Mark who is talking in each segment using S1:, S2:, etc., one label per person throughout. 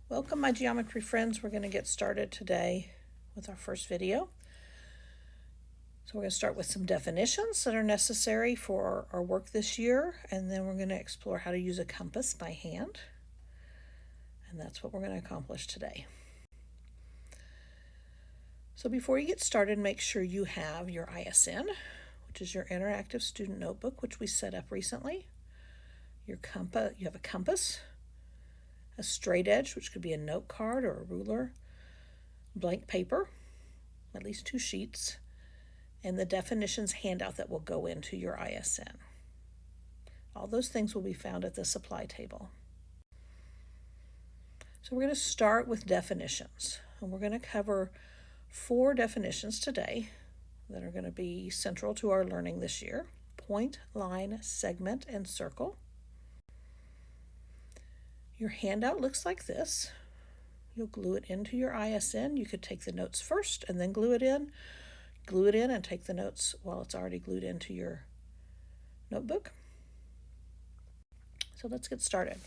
S1: Welcome, my geometry friends. We're going to get started today with our first video. So we're going to start with some definitions that are necessary for our work this year, and then we're going to explore how to use a compass by hand. And that's what we're going to accomplish today. So before you get started, make sure you have your ISN, which is your interactive student notebook, which we set up recently. You have a compass, a straight edge, which could be a note card or a ruler, blank paper, at least 2 sheets, and the definitions handout that will go into your ISN. All those things will be found at the supply table. So we're going to start with definitions, and we're going to cover 4 definitions today that are going to be central to our learning this year: point, line, segment, and circle. Your handout looks like this. You'll glue it into your ISN. You could take the notes first and then glue it in and take the notes while it's already glued into your notebook. So let's get started.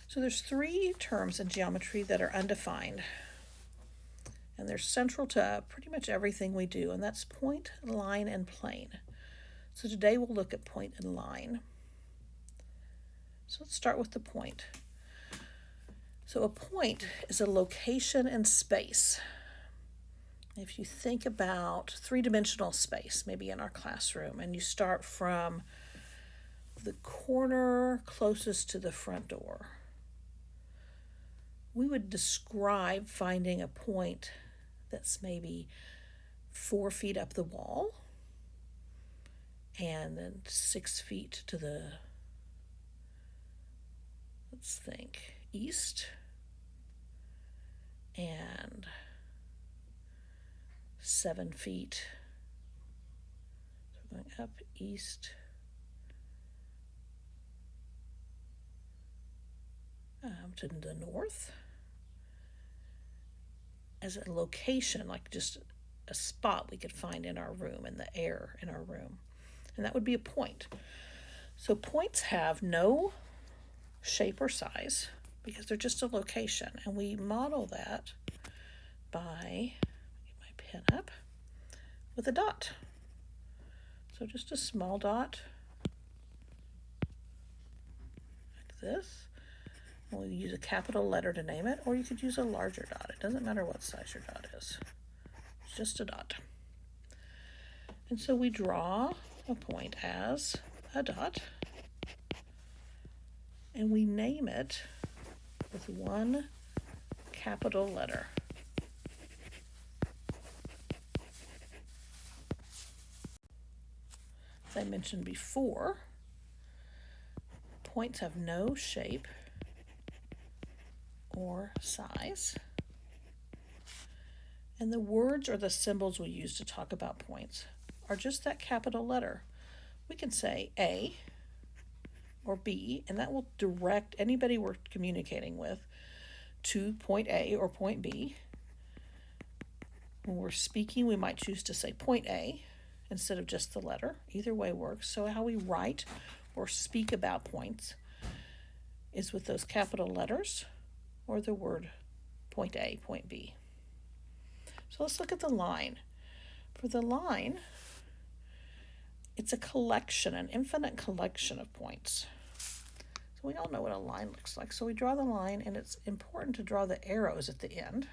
S1: So there's 3 terms in geometry that are undefined, and they're central to pretty much everything we do, and that's point, line, and plane. So today we'll look at point and line. So let's start with the point. So a point is a location in space. If you think about 3-dimensional space, maybe in our classroom, and you start from the corner closest to the front door, we would describe finding a point that's maybe 4 feet up the wall and then 6 feet to the, let's think, east, and 7 feet. So we're going up east, to the north as a location, like just a spot we could find in our room, in the air in our room. And that would be a point. So points have no shape or size because they're just a location, and we model that by, get my pen up, with a dot. So just a small dot like this. And we'll use a capital letter to name it, or you could use a larger dot. It doesn't matter what size your dot is. It's just a dot. And so we draw a point as a dot, and we name it with 1 capital letter. As I mentioned before, points have no shape or size, and the words or the symbols we use to talk about points are just that capital letter. We can say A or B, and that will direct anybody we're communicating with to point A or point B. When we're speaking, we might choose to say point A instead of just the letter. Either way works. So how we write or speak about points is with those capital letters or the word point A, point B. So let's look at the line. For the line, it's a collection, an infinite collection of points. So we all know what a line looks like. So we draw the line, and it's important to draw the arrows at the end.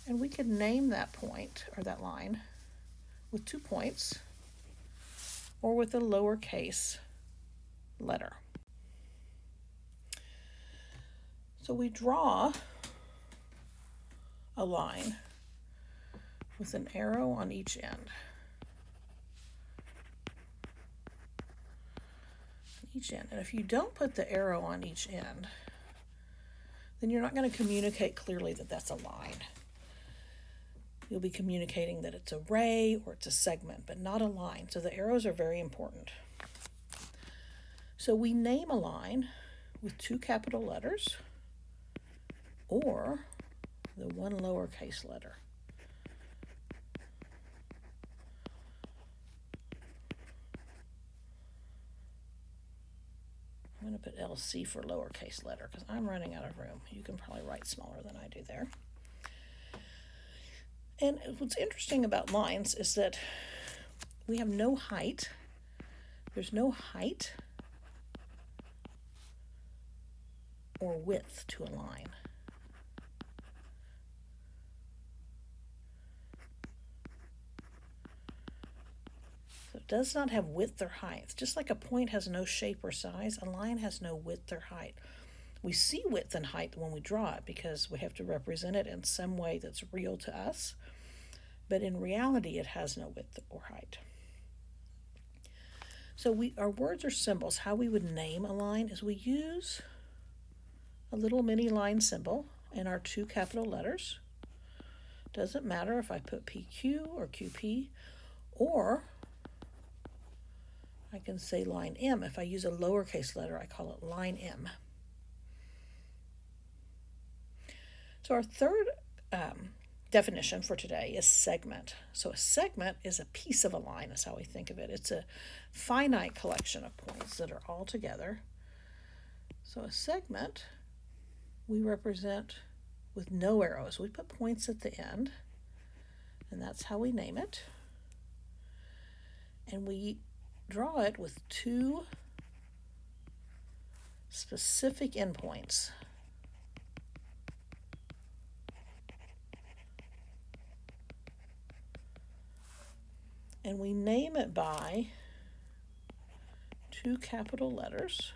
S1: And we could name that point or that line with 2 points or with a lowercase letter. So we draw a line with an arrow on each end. And if you don't put the arrow on each end, then you're not going to communicate clearly that that's a line. You'll be communicating that it's a ray or it's a segment, but not a line. So the arrows are very important. So we name a line with 2 capital letters or the 1 lowercase letter. I'm going to put LC for lowercase letter because I'm running out of room. You can probably write smaller than I do there. And what's interesting about lines is that we have no height. There's no height or width to a line. So it does not have width or height. Just like a point has no shape or size, a line has no width or height. We see width and height when we draw it because we have to represent it in some way that's real to us. But in reality, it has no width or height. So our words or symbols, how we would name a line is we use a little mini line symbol and our 2 capital letters. Doesn't matter if I put PQ or QP, or I can say line M. If I use a lowercase letter, I call it line M. So our third definition for today is segment. So a segment is a piece of a line, is how we think of it. It's a finite collection of points that are all together. So a segment we represent with no arrows. We put points at the end, and that's how we name it. And we draw it with 2 specific endpoints. And we name it by 2 capital letters.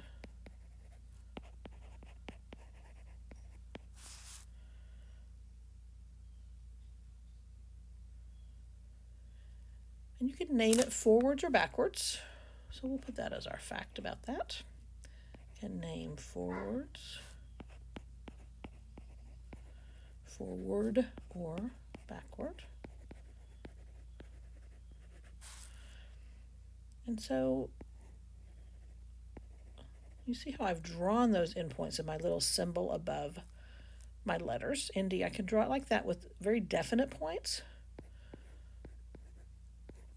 S1: And you can name it forwards or backwards. So we'll put that as our fact about that. You can name forwards, forward, or backward. And so you see how I've drawn those endpoints in my little symbol above my letters. ND, I can draw it like that with very definite points.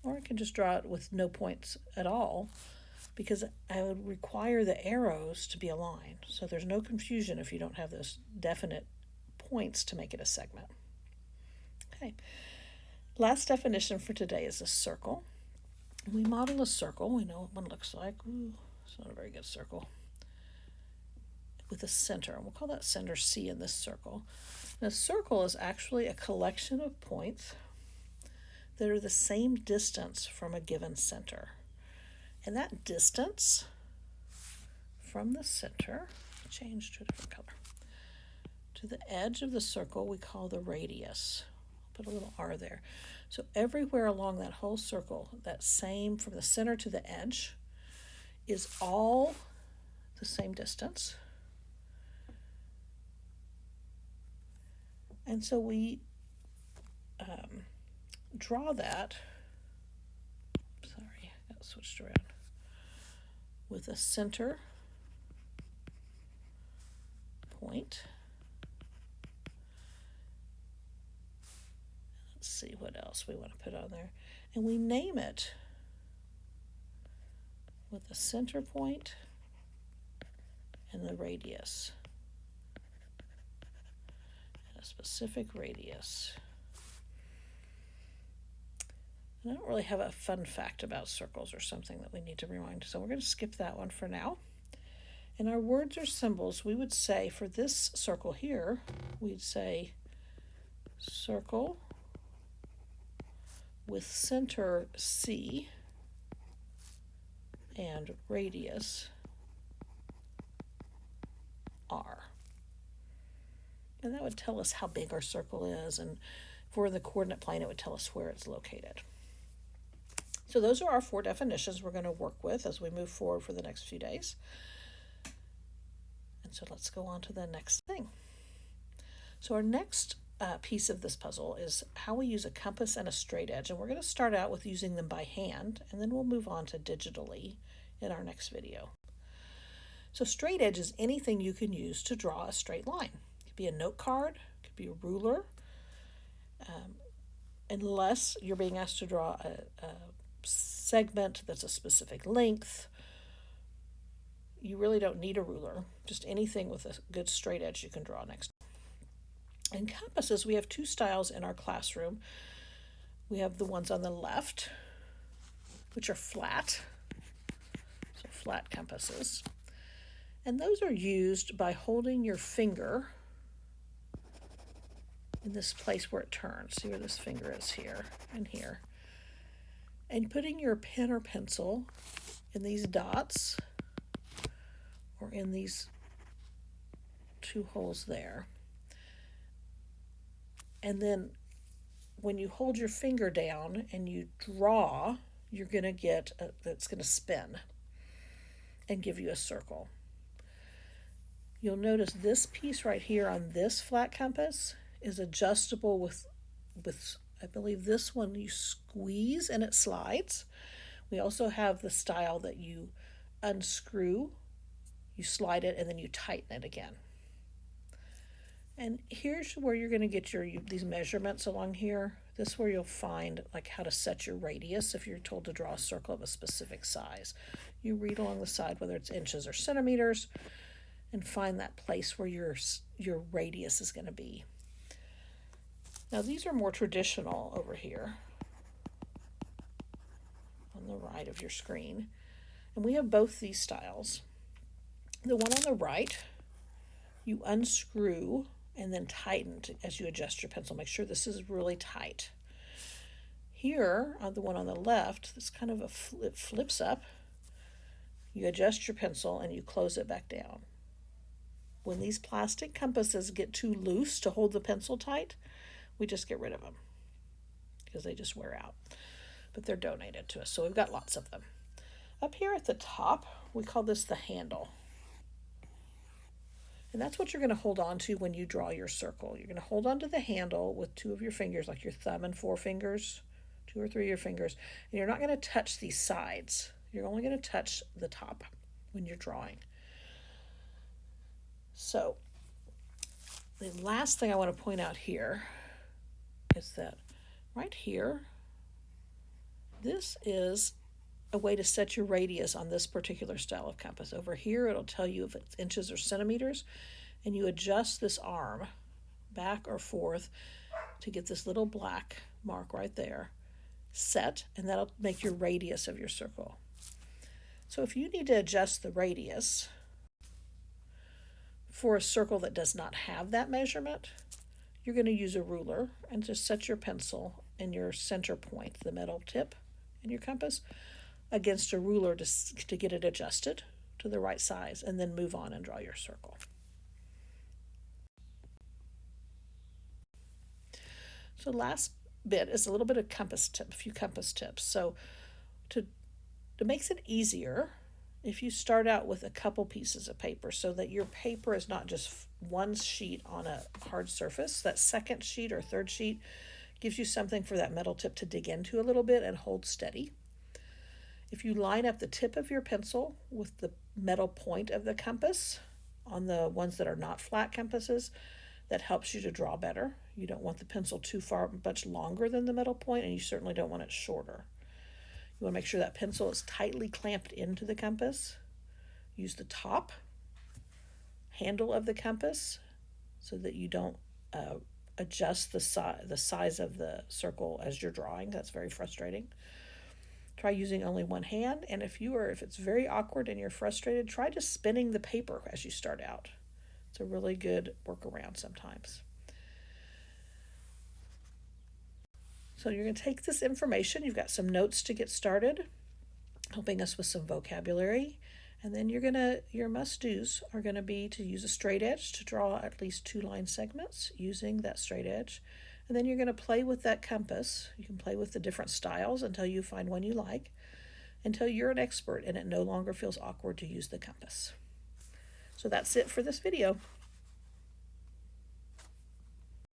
S1: Or I can just draw it with no points at all because I would require the arrows to be aligned. So there's no confusion if you don't have those definite points to make it a segment. Okay. Last definition for today is a circle. We model a circle. We know what one looks like. Ooh, it's not a very good circle. With a center. And we'll call that center C in this circle. And a circle is actually a collection of points that are the same distance from a given center. And that distance from the center, change to a different color, to the edge of the circle we call the radius. Put a little R there. So everywhere along that whole circle, that same from the center to the edge, is all the same distance. And so we draw that, sorry, I got switched around, with a center point. Let's see what else we want to put on there. And we name it with a center point and the radius. And a specific radius. And I don't really have a fun fact about circles or something that we need to remind, so we're going to skip that one for now. In our words or symbols, we would say for this circle here, we'd say circle with center C and radius R. And that would tell us how big our circle is, and if we're in the coordinate plane, it would tell us where it's located. So those are our 4 definitions we're going to work with as we move forward for the next few days. And so let's go on to the next thing. So our next piece of this puzzle is how we use a compass and a straight edge. And we're going to start out with using them by hand, and then we'll move on to digitally in our next video. So straight edge is anything you can use to draw a straight line. It could be a note card, it could be a ruler, unless you're being asked to draw a segment that's a specific length. you really don't need a ruler. Just anything with a good straight edge you can draw next. In compasses, we have two styles in our classroom. We have the ones on the left, which are flat, so flat compasses. And those are used by holding your finger in this place where it turns. See where this finger is here and here. And putting your pen or pencil in these dots or in these two holes there. And then when you hold your finger down and you draw, you're going to get, that's going to spin and give you a circle. You'll notice this piece right here on this flat compass is adjustable with I believe this one you squeeze and it slides. We also have the style that you unscrew, you slide it, and then you tighten it again. And here's where you're going to get these measurements along here. This is where you'll find like how to set your radius if you're told to draw a circle of a specific size. You read along the side whether it's inches or centimeters and find that place where your radius is going to be. Now these are more traditional over here on the right of your screen. And we have both these styles. The one on the right, you unscrew and then tighten as you adjust your pencil. Make sure this is really tight. Here, on the one on the left, this kind of it flips up. You adjust your pencil and you close it back down. When these plastic compasses get too loose to hold the pencil tight, we just get rid of them because they just wear out. But they're donated to us, so we've got lots of them. Up here at the top, we call this the handle. And that's what you're going to hold on to when you draw your circle. You're going to hold on to the handle with two of your fingers, like your thumb and four fingers, 2 or 3 of your fingers. And you're not going to touch these sides. You're only going to touch the top when you're drawing. So the last thing I want to point out here is that right here, this is a way to set your radius on this particular style of compass. Over here, it'll tell you if it's inches or centimeters, and you adjust this arm back or forth to get this little black mark right there set, and that'll make your radius of your circle. So if you need to adjust the radius for a circle that does not have that measurement, you're going to use a ruler and just set your pencil in your center point, the metal tip in your compass, against a ruler to get it adjusted to the right size, and then move on and draw your circle. So last bit is a little bit of a few compass tips. So it makes it easier if you start out with a couple pieces of paper so that your paper is not just one sheet on a hard surface. That second sheet or third sheet gives you something for that metal tip to dig into a little bit and hold steady. If you line up the tip of your pencil with the metal point of the compass on the ones that are not flat compasses, that helps you to draw better. You don't want the pencil too much longer than the metal point, and you certainly don't want it shorter. You want to make sure that pencil is tightly clamped into the compass. Use the top handle of the compass so that you don't adjust the size of the circle as you're drawing. That's very frustrating. Try using only one hand, and if it's very awkward and you're frustrated, try just spinning the paper as you start out. It's a really good workaround sometimes. So you're going to take this information, you've got some notes to get started, helping us with some vocabulary, and then your must-dos are going to be to use a straight edge to draw at least 2 line segments using that straight edge. And then you're going to play with that compass. You can play with the different styles until you find one you like, until you're an expert and it no longer feels awkward to use the compass. So that's it for this video.